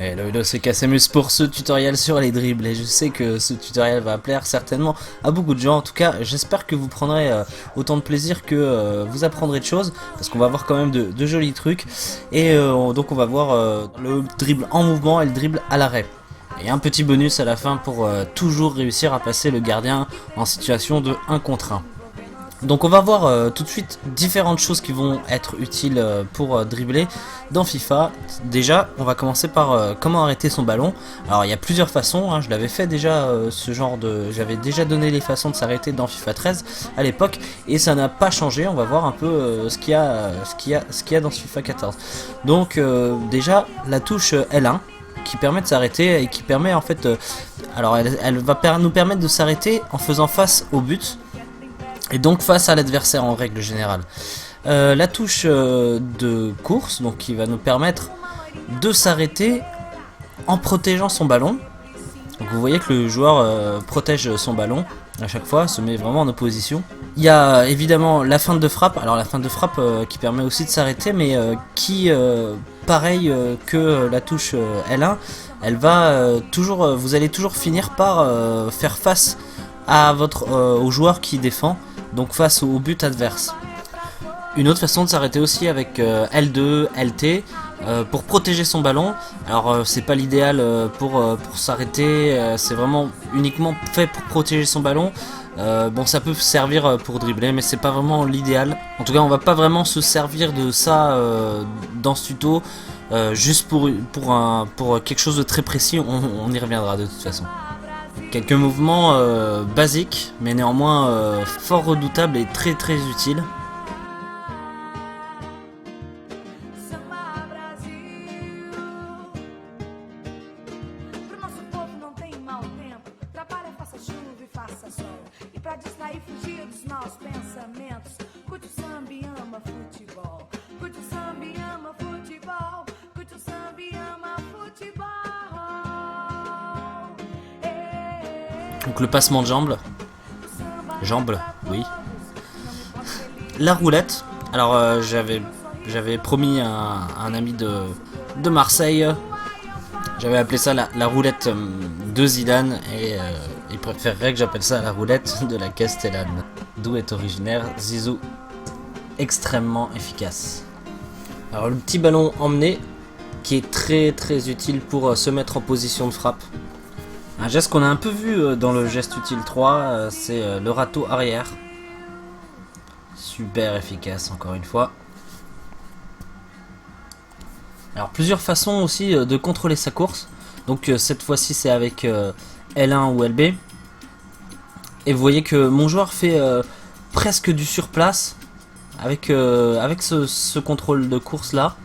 Hello, c'est Casamus pour ce tutoriel sur les dribbles et je sais que ce tutoriel va plaire certainement à beaucoup de gens. En tout cas, j'espère que vous prendrez autant de plaisir que vous apprendrez de choses parce qu'on va voir quand même de jolis trucs et donc on va voir le dribble en mouvement et le dribble à l'arrêt. Et un petit bonus à la fin pour toujours réussir à passer le gardien en situation de 1 contre 1. Donc on va voir tout de suite différentes choses qui vont être utiles pour dribbler dans FIFA. Déjà on va commencer par comment arrêter son ballon. Alors il y a plusieurs façons, hein. Je l'avais fait déjà ce genre de... J'avais déjà donné les façons de s'arrêter dans FIFA 13 à l'époque et ça n'a pas changé. On va voir un peu ce qu'il y a dans FIFA 14. Donc déjà la touche L1 qui permet de s'arrêter et qui permet en fait... alors elle va nous permettre de s'arrêter en faisant face au but. Et donc face à l'adversaire en règle générale. La touche de course, donc qui va nous permettre de s'arrêter en protégeant son ballon. Donc vous voyez que le joueur protège son ballon à chaque fois, se met vraiment en opposition. Il y a évidemment la feinte de frappe. Alors la feinte de frappe qui permet aussi de s'arrêter, mais qui, pareil que la touche L1, elle va toujours, vous allez toujours finir par faire face à au joueur qui défend. Donc face au but adverse. Une autre façon de s'arrêter aussi avec L2, LT pour protéger son ballon. Alors c'est pas l'idéal pour s'arrêter, c'est vraiment uniquement fait pour protéger son ballon. Bon, ça peut servir pour dribbler, mais c'est pas vraiment l'idéal. En tout cas, on va pas vraiment se servir de ça dans ce tuto, juste pour quelque chose de très précis. On y reviendra de toute façon. Quelques mouvements basiques, mais néanmoins fort redoutables et très utiles. Donc le passement de jambes, oui. La roulette. Alors j'avais promis à un ami de Marseille, j'avais appelé ça la roulette de Zidane et il préférerait que j'appelle ça la roulette de la Castellane, d'où est originaire Zizou. Extrêmement efficace. Alors le petit ballon emmené qui est très utile pour se mettre en position de frappe. Un geste qu'on a un peu vu dans le geste utile 3, c'est le râteau arrière. Super efficace encore une fois. Alors plusieurs façons aussi de contrôler sa course. Donc cette fois-ci c'est avec L1 ou LB. Et vous voyez que mon joueur fait presque du surplace avec ce contrôle de course là.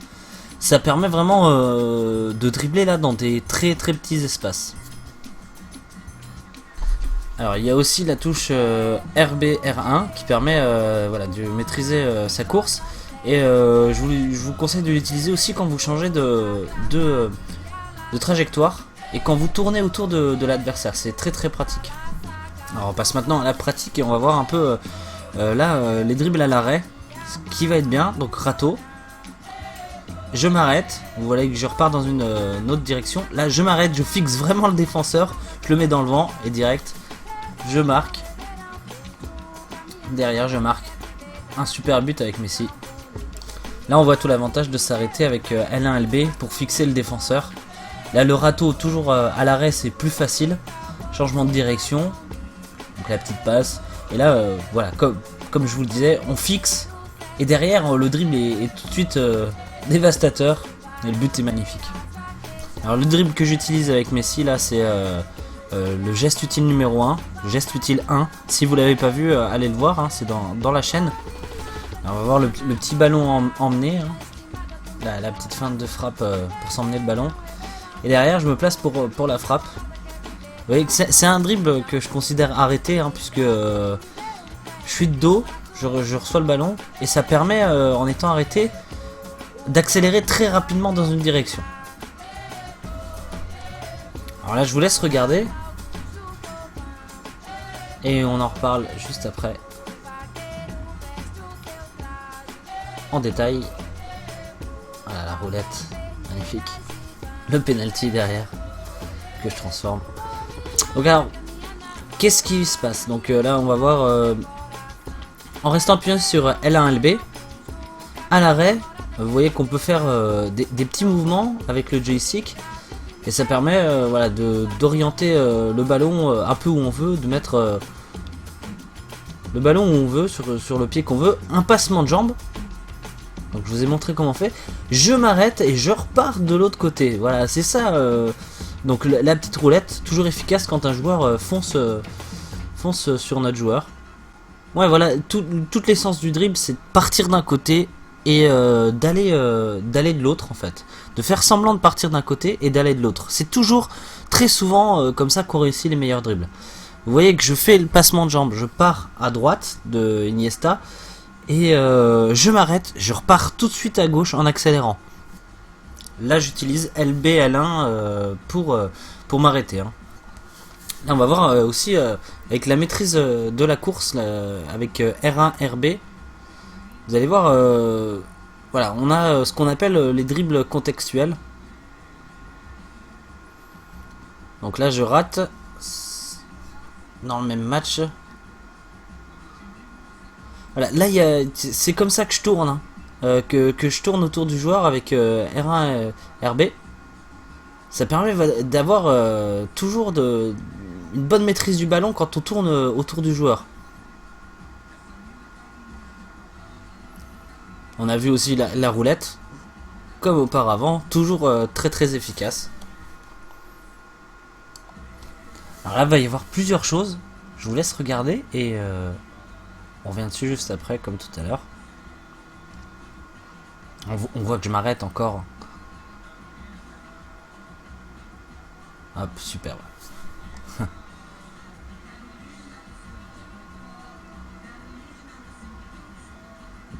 Ça permet vraiment de dribbler là dans des très petits espaces. Alors il y a aussi la touche RB-R1 qui permet voilà, de maîtriser sa course. Et je vous conseille de l'utiliser aussi quand vous changez de trajectoire et quand vous tournez autour de l'adversaire. C'est très pratique. Alors on passe maintenant à la pratique et on va voir un peu les dribbles à l'arrêt, ce qui va être bien. Donc râteau. Je m'arrête, vous voyez que je repars dans une autre direction. Là je m'arrête, je fixe vraiment le défenseur, je le mets dans le vent et direct. Je marque. Derrière, je marque un super but avec Messi. Là, on voit tout l'avantage de s'arrêter avec L1, LB pour fixer le défenseur. Là, le râteau, toujours à l'arrêt, c'est plus facile. Changement de direction. Donc la petite passe. Et là, voilà, comme je vous le disais, on fixe. Et derrière, le dribble est tout de suite dévastateur. Et le but est magnifique. Alors, le dribble que j'utilise avec Messi, là, c'est... le geste utile numéro 1, le geste utile 1, si vous l'avez pas vu, allez le voir, hein, c'est dans la chaîne. Alors on va voir le petit ballon emmené, hein, la petite feinte de frappe pour s'emmener le ballon. Et derrière je me place pour la frappe. Vous voyez que c'est un dribble que je considère arrêté, hein, puisque je suis de dos, je reçois le ballon, et ça permet, en étant arrêté, d'accélérer très rapidement dans une direction. Alors là je vous laisse regarder. Et on en reparle juste après. En détail. Voilà la roulette. Magnifique. le penalty derrière que je transforme. Donc alors, qu'est-ce qui se passe? Donc là on va voir en restant appuyé sur L1 LB à l'arrêt, vous voyez qu'on peut faire des petits mouvements avec le joystick et ça permet voilà, d'orienter le ballon un peu où on veut, de mettre le ballon où on veut, sur le pied qu'on veut. Un passement de jambe. Donc je vous ai montré comment on fait. Je m'arrête et je repars de l'autre côté. Voilà, c'est ça. Donc la petite roulette, toujours efficace quand un joueur fonce sur notre joueur. Ouais, voilà, toute l'essence du dribble, c'est de partir d'un côté et d'aller de l'autre en fait. De faire semblant de partir d'un côté et d'aller de l'autre. C'est toujours, très souvent, comme ça qu'on réussit les meilleurs dribbles. Vous voyez que je fais le passement de jambe, je pars à droite de Iniesta et je m'arrête, je repars tout de suite à gauche en accélérant. Là j'utilise LB L1 pour m'arrêter. Hein. Là on va voir aussi avec la maîtrise de la course, là, avec R1 RB. Vous allez voir, voilà, on a ce qu'on appelle les dribbles contextuels. Donc là je rate. Dans le même match. Voilà, là c'est comme ça que je tourne, hein. Que je tourne autour du joueur avec R1 RB. Ça permet d'avoir toujours une bonne maîtrise du ballon quand on tourne autour du joueur. On a vu aussi la roulette, comme auparavant, toujours très très efficace. Alors là, il va y avoir plusieurs choses. Je vous laisse regarder et on revient dessus juste après, comme tout à l'heure. On voit que je m'arrête encore. Hop, super.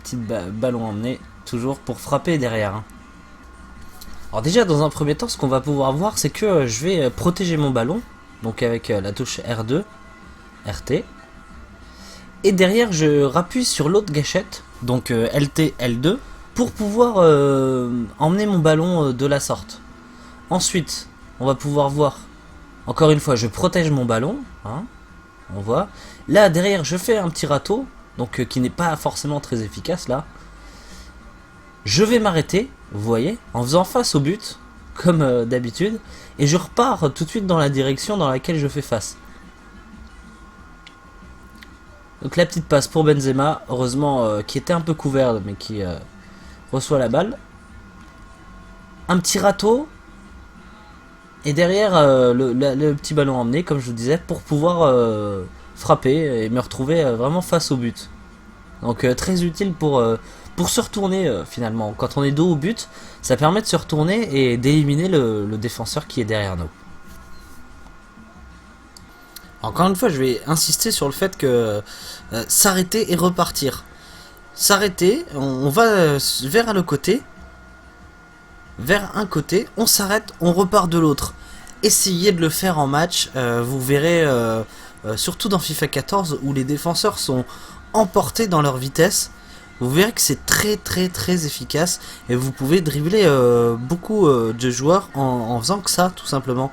Petit ballon emmené, toujours pour frapper derrière. Hein. Alors déjà, dans un premier temps, ce qu'on va pouvoir voir, c'est que je vais protéger mon ballon. Donc avec la touche R2, RT. Et derrière, je rappuie sur l'autre gâchette, donc LT, L2, pour pouvoir emmener mon ballon de la sorte. Ensuite, on va pouvoir voir, encore une fois, je protège mon ballon, hein, on voit. Là, derrière, je fais un petit râteau, donc qui n'est pas forcément très efficace, là. Je vais m'arrêter, vous voyez, en faisant face au but, comme d'habitude, et je repars tout de suite dans la direction dans laquelle je fais face. Donc la petite passe pour Benzema, heureusement qui était un peu couvert mais qui reçoit la balle. Un petit râteau et derrière le petit ballon emmené comme je vous disais pour pouvoir frapper et me retrouver vraiment face au but. Donc très utile pour se retourner finalement. Quand on est dos au but, ça permet de se retourner et d'éliminer le défenseur qui est derrière nous. Encore une fois, je vais insister sur le fait que s'arrêter et repartir. S'arrêter, on va vers le côté, vers un côté, on s'arrête, on repart de l'autre. Essayez de le faire en match, vous verrez, surtout dans FIFA 14 où les défenseurs sont emportés dans leur vitesse. Vous verrez que c'est très très très efficace et vous pouvez dribbler beaucoup de joueurs en faisant que ça tout simplement.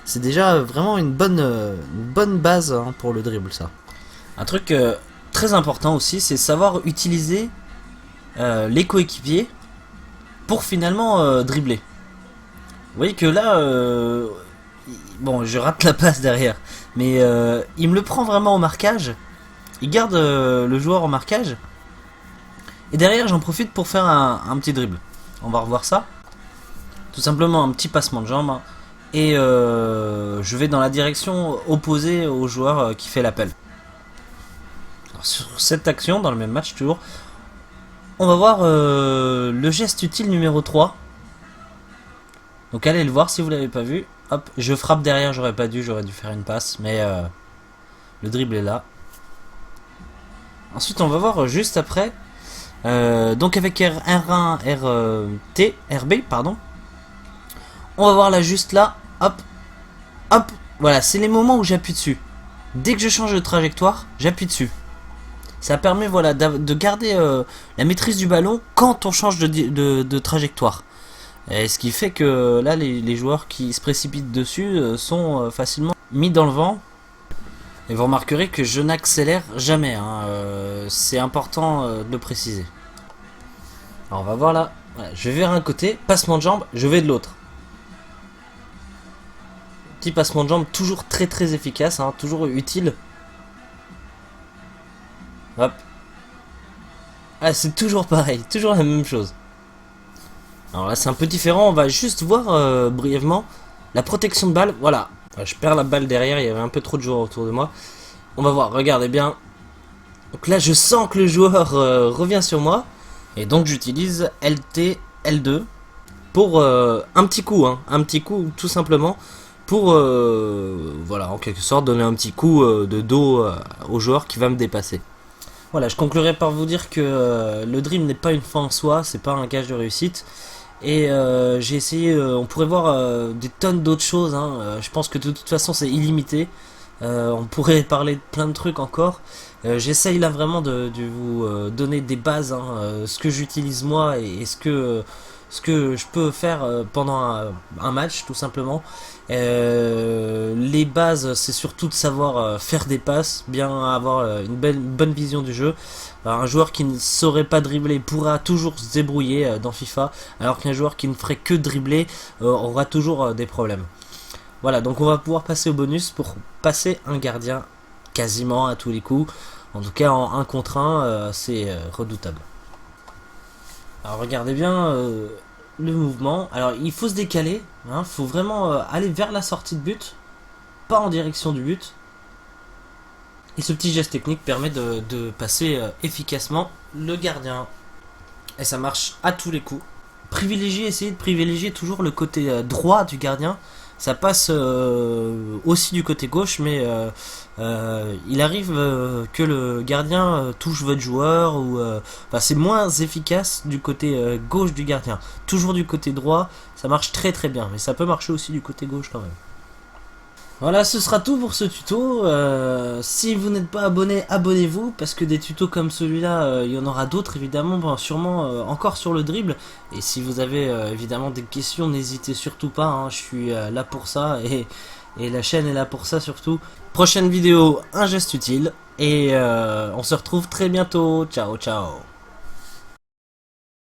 C'est déjà vraiment une bonne base hein, pour le dribble ça. Un truc très important aussi c'est savoir utiliser les coéquipiers pour finalement dribbler. Vous voyez que là, bon je rate la passe derrière mais il me le prend vraiment au marquage. Il garde le joueur au marquage. Et derrière j'en profite pour faire un petit dribble. On va revoir ça. Tout simplement un petit passement de jambe. Et je vais dans la direction opposée au joueur qui fait l'appel. Sur cette action, dans le même match toujours, on va voir le geste utile numéro 3. Donc allez le voir si vous l'avez pas vu. Hop, je frappe derrière, j'aurais dû faire une passe. Mais le dribble est là. Ensuite on va voir juste après. Donc avec R1, RT, RB, pardon. On va voir là juste là, hop, hop, voilà, c'est les moments où j'appuie dessus. Dès que je change de trajectoire, j'appuie dessus. Ça permet voilà, de garder la maîtrise du ballon quand on change de trajectoire. Et ce qui fait que là, les joueurs qui se précipitent dessus sont facilement mis dans le vent. Et vous remarquerez que je n'accélère jamais, hein. C'est important de le préciser. Alors on va voir là. Voilà, je vais vers un côté, passement de jambe, je vais de l'autre. Petit passement de jambe toujours très efficace, hein, toujours utile. Hop. Ah, c'est toujours pareil, toujours la même chose. Alors là c'est un peu différent, on va juste voir brièvement la protection de balle. Voilà, je perds la balle derrière, il y avait un peu trop de joueurs autour de moi. On va voir, regardez bien. Donc là je sens que le joueur revient sur moi. Et donc j'utilise LT, L2 pour un petit coup, hein, un petit coup tout simplement. Pour, voilà, en quelque sorte donner un petit coup de dos au joueur qui va me dépasser. Voilà, je conclurai par vous dire que le dream n'est pas une fin en soi, c'est pas un gage de réussite. Et j'ai essayé, on pourrait voir des tonnes d'autres choses, hein. Je pense que de toute façon c'est illimité. On pourrait parler de plein de trucs encore. J'essaye là vraiment de vous donner des bases, hein, ce que j'utilise moi et ce que je peux faire pendant un match tout simplement. Les bases, c'est surtout de savoir faire des passes, bien avoir une bonne vision du jeu. Alors, un joueur qui ne saurait pas dribbler pourra toujours se débrouiller dans FIFA, alors qu'un joueur qui ne ferait que dribbler aura toujours des problèmes. Voilà, donc on va pouvoir passer au bonus pour passer un gardien quasiment à tous les coups. En tout cas en 1 contre 1, c'est redoutable. Alors regardez bien le mouvement. Alors il faut se décaler, hein, faut vraiment aller vers la sortie de but, pas en direction du but. Et ce petit geste technique permet de passer efficacement le gardien. Et ça marche à tous les coups. Essayez de privilégier toujours le côté droit du gardien. Ça passe aussi du côté gauche, mais il arrive que le gardien touche votre joueur, ou enfin, c'est moins efficace du côté gauche du gardien. Toujours du côté droit, ça marche très bien, mais ça peut marcher aussi du côté gauche quand même. Voilà, ce sera tout pour ce tuto. Si vous n'êtes pas abonné, abonnez-vous, parce que des tutos comme celui-là, il y en aura d'autres évidemment, bon, sûrement encore sur le dribble. Et si vous avez évidemment des questions, n'hésitez surtout pas, hein, je suis là pour ça, et la chaîne est là pour ça surtout. Prochaine vidéo, un geste utile, et on se retrouve très bientôt. Ciao ciao.